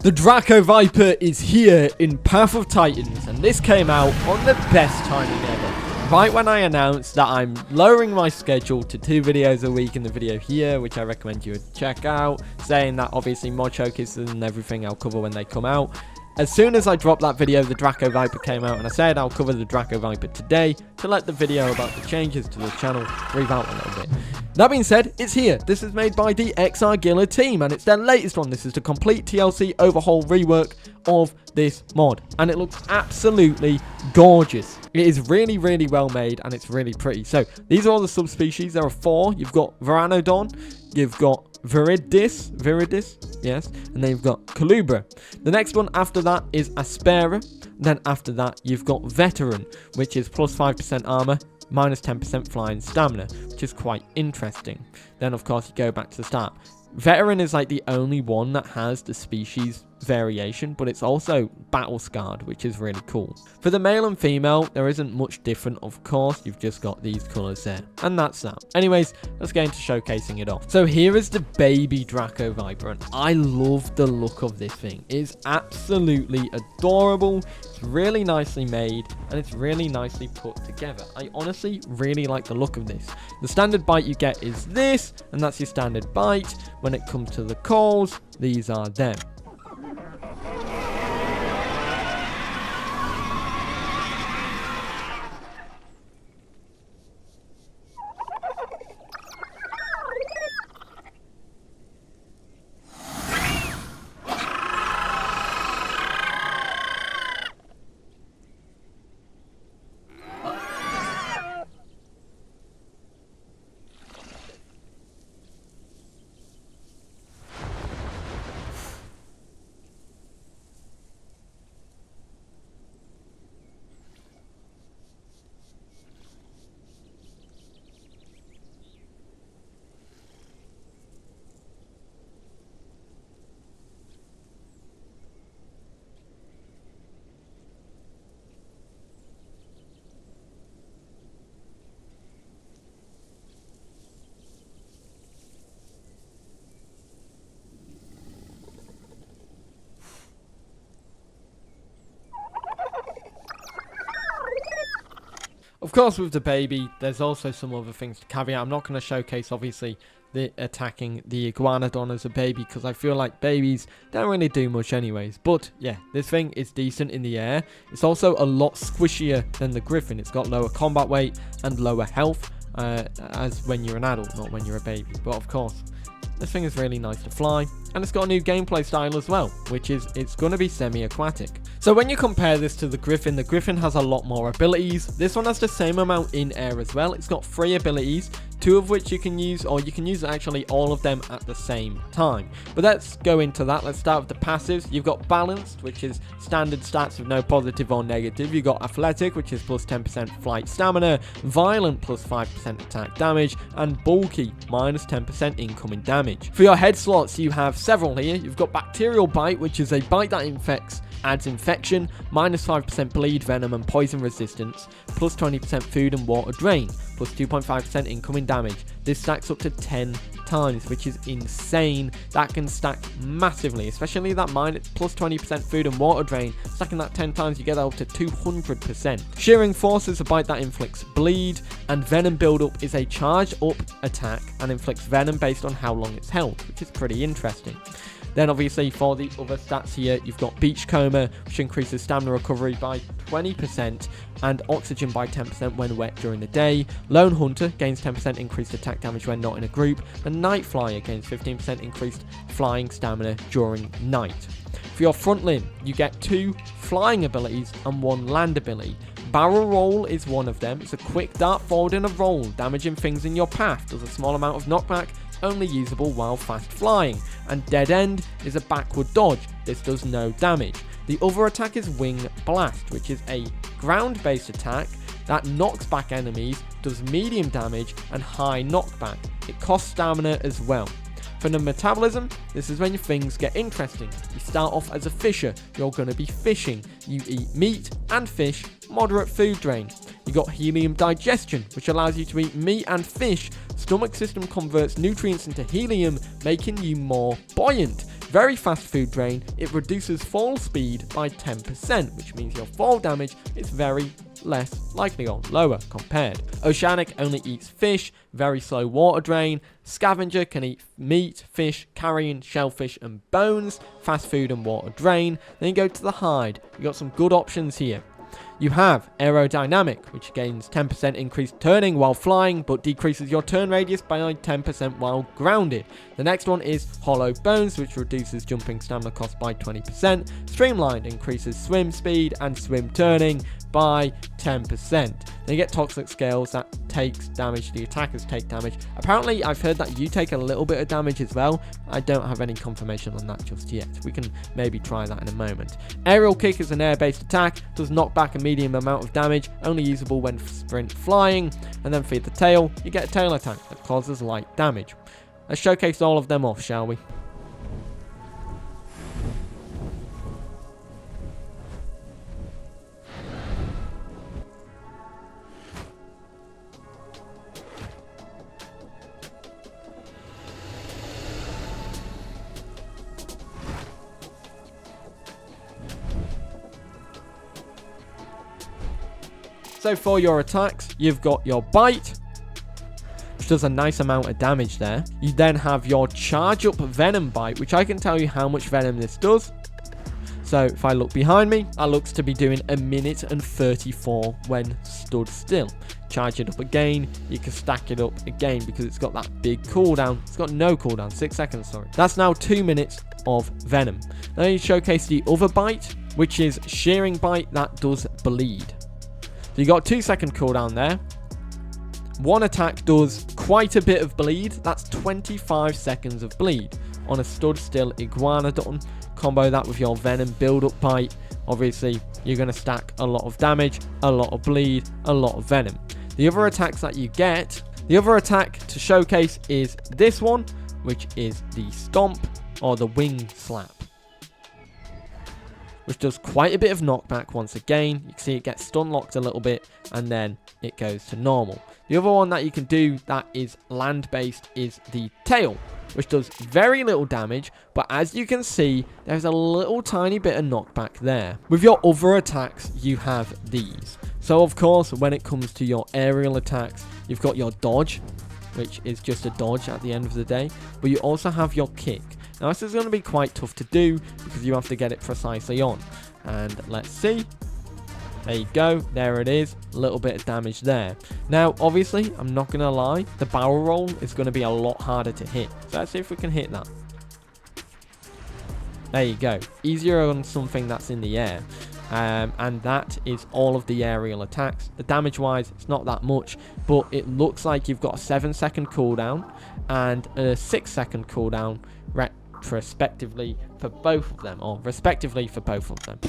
The DRACOVIPER is here in Path of Titans, and this came out on the best timing ever. Right when I announced that I'm lowering my schedule to 2 videos a week in the video here, which I recommend you check out, saying that obviously mod showcases and everything I'll cover when they come out. As soon as I dropped that video, the DRACOVIPER came out, and I said I'll cover the DRACOVIPER today to let the video about the changes to the channel breathe out a little bit. That being said, it's here. This is made by the XR team, and it's their latest one. This is the complete TLC overhaul rework of this mod, and it looks absolutely gorgeous. It is really, really well made, and it's really pretty. So these are all the subspecies. There are 4. You've got Pteranodon, you've got Viridis, yes, and then you've got Colubra. The next one after that is Aspera. Then after that, you've got Veteran, which is plus 5% armor, minus 10% flying stamina, which is quite interesting. Then, of course, you go back to the start. Veteran is like the only one that has the species variation, but it's also battle scarred, which is really cool. For the male and female, there isn't much different, of course. You've just got these colors there, and that's that. Anyways, let's get into showcasing it off. So here is the baby DRACOVIPER, and I love the look of this thing. It's absolutely adorable. It's really nicely made, and it's really nicely put together. I honestly really like the look of this. The standard bite you get is this, and that's your standard bite. When it comes to the calls, these are them. Of course, with the baby, there's also some other things to caveat. I'm not going to showcase, obviously, the attacking the iguanodon as a baby, because I feel like babies don't really do much anyways. But yeah, this thing is decent in the air. It's also a lot squishier than the griffin. It's got lower combat weight and lower health as when you're an adult, not when you're a baby. But of course, this thing is really nice to fly, and it's got a new gameplay style as well, which is it's going to be semi-aquatic. So when you compare this to the Griffin has a lot more abilities. This one has the same amount in air as well. It's got 3 abilities, 2 of which you can use, or you can use actually all of them at the same time. But let's go into that. Let's start with the passives. You've got Balanced, which is standard stats with no positive or negative. You've got Athletic, which is plus 10% flight stamina, Violent plus 5% attack damage, and Bulky minus 10% incoming damage. For your head slots, you have several here. You've got Bacterial Bite, which is a bite that infects, adds infection, minus 5% bleed, venom, and poison resistance, plus 20% food and water drain, plus 2.5% incoming damage. This stacks up to 10 times, which is insane. That can stack massively, especially that minus plus 20% food and water drain. Stacking that 10 times, you get that up to 200%. Shearing Force is a bite that inflicts bleed, and Venom Buildup is a charged up attack and inflicts venom based on how long it's held, which is pretty interesting. Then obviously for the other stats here, you've got Beachcomber, which increases stamina recovery by 20% and oxygen by 10% when wet during the day. Lone Hunter gains 10% increased attack damage when not in a group. And Night Flyer gains 15% increased flying stamina during night. For your front limb, you get 2 flying abilities and 1 land ability. Barrel Roll is one of them. It's a quick dart forward in a roll, damaging things in your path. Does a small amount of knockback, only usable while fast flying. And Dead End is a backward dodge. This does no damage. The other attack is Wing Blast, which is a ground-based attack that knocks back enemies, does medium damage and high knockback. It costs stamina as well. For the metabolism, this is when things get interesting. You start off as a fisher, you're going to be fishing. You eat meat and fish, moderate food drain. You got helium digestion, which allows you to eat meat and fish. Stomach system converts nutrients into helium, making you more buoyant. Very fast food drain. It reduces fall speed by 10%, which means your fall damage is very less likely or lower compared. Oceanic only eats fish, very slow water drain. Scavenger can eat meat, fish, carrion, shellfish and bones, fast food and water drain. Then you go to the hide. You got some good options here. You have aerodynamic, which gains 10% increased turning while flying, but decreases your turn radius by 10% while grounded. The next one is hollow bones, which reduces jumping stamina cost by 20%. Streamlined increases swim speed and swim turning by 10%. Then you get toxic scales that takes damage, the attackers take damage. Apparently I've heard that you take a little bit of damage as well. I don't have any confirmation on that just yet. We can maybe try that in a moment. Aerial kick is an air-based attack, does knock back a medium amount of damage, only usable when sprint flying. And then for the tail, you get a tail attack that causes light damage. Let's showcase all of them off, shall we? So for your attacks, you've got your bite, which does a nice amount of damage there. You then have your charge up venom bite, which I can tell you how much venom this does. So if I look behind me, that looks to be doing 1 minute and 34 when stood still. Charge it up again, you can stack it up again because it's got that big cooldown. It's got no cooldown, 6 seconds, sorry. That's now 2 minutes of venom. Then you showcase the other bite, which is shearing bite that does bleed. So you got 2 second cooldown there. One attack does quite a bit of bleed. That's 25 seconds of bleed on a stood still iguanodon. Combo that with your venom build up bite. Obviously, you're going to stack a lot of damage, a lot of bleed, a lot of venom. The other attacks that you get, the other attack to showcase is this one, which is the stomp or the wing slap, which does quite a bit of knockback once again. You can see it gets stun locked a little bit and then it goes to normal. The other one that you can do that is land based is the tail, which does very little damage, but as you can see, there's a little tiny bit of knockback there. With your other attacks, you have these. So of course, when it comes to your aerial attacks, you've got your dodge, which is just a dodge at the end of the day, but you also have your kick. Now this is going to be quite tough to do because you have to get it precisely on. And let's see. There you go. There it is. A little bit of damage there. Now, obviously, I'm not going to lie. The barrel roll is going to be a lot harder to hit. So let's see if we can hit that. There you go. Easier on something that's in the air. And that is all of the aerial attacks. The damage wise, it's not that much, but it looks like you've got a 7 second cooldown and a 6 second cooldown respectively for both of them, or respectively for both of them.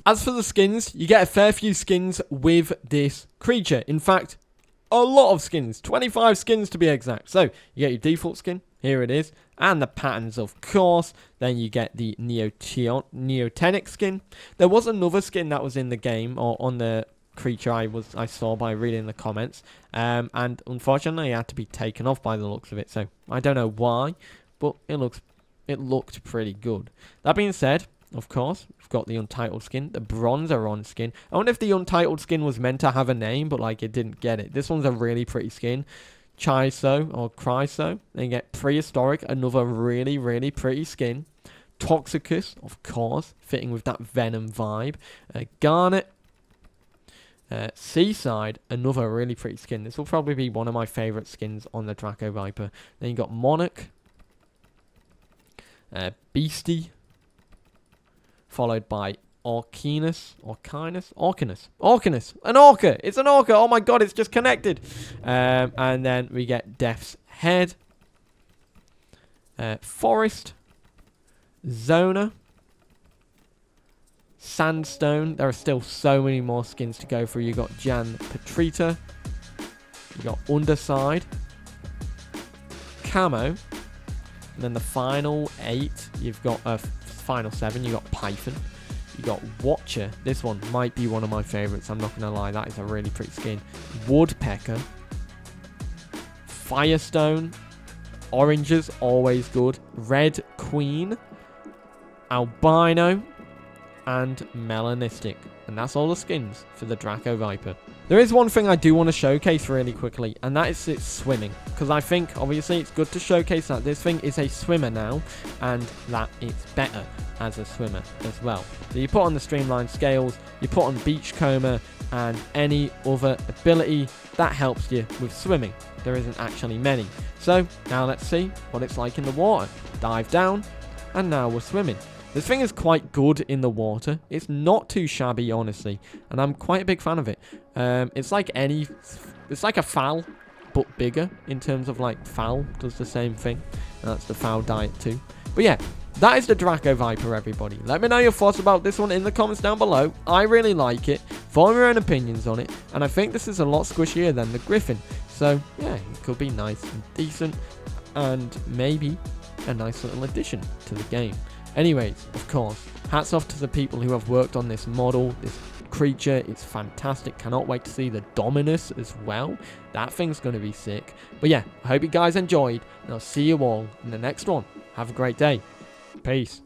As for the skins, you get a fair few skins with this creature. In fact, a lot of skins. 25 skins to be exact. So, you get your default skin. Here it is. And the patterns, of course. Then you get the Neotenic skin. There was another skin that was in the game, or on the creature I saw by reading the comments. And unfortunately, it had to be taken off by the looks of it. So, I don't know why. But it looked pretty good. That being said, of course. We've got the untitled skin, the Bronzeron skin. I wonder if the untitled skin was meant to have a name, but like it didn't get it. This one's a really pretty skin. Chiso or Chryso. Then you get Prehistoric, another really, really pretty skin. Toxicus, of course, fitting with that Venom vibe. Garnet. Seaside, another really pretty skin. This will probably be one of my favourite skins on the DRACOVIPER. Then you got Monarch. Beastie. Followed by Orcinus. An orca. It's an orca. Oh my god, it's just connected. And then we get Death's Head. Forest. Zona. Sandstone. There are still so many more skins to go through. You got Jan Petrita. You got Underside. Camo. And then the final 8, you've got final 7, you got Python. You got Watcher. This one might be one of my favorites. I'm not going to lie. That is a really pretty skin. Woodpecker. Firestone. Oranges, always good. Red Queen. Albino. And Melanistic. And that's all the skins for the DRACOVIPER. There is one thing I do want to showcase really quickly, and that is its swimming. Because I think, obviously, it's good to showcase that this thing is a swimmer now, and that it's better as a swimmer as well. So you put on the streamlined scales, you put on Beachcomber, and any other ability that helps you with swimming. There isn't actually many. So, now let's see what it's like in the water. Dive down, and now we're swimming. This thing is quite good in the water. It's not too shabby, honestly. And I'm quite a big fan of it. It's like a fowl, but bigger in terms of like fowl does the same thing. And that's the fowl diet too. But yeah, that is the DRACOVIPER, everybody. Let me know your thoughts about this one in the comments down below. I really like it. Form your own opinions on it. And I think this is a lot squishier than the Griffin. So yeah, it could be nice and decent. And maybe a nice little addition to the game. Anyways, of course, hats off to the people who have worked on this model, this creature. It's fantastic. Cannot wait to see the Dominus as well. That thing's going to be sick. But yeah, I hope you guys enjoyed, and I'll see you all in the next one. Have a great day. Peace.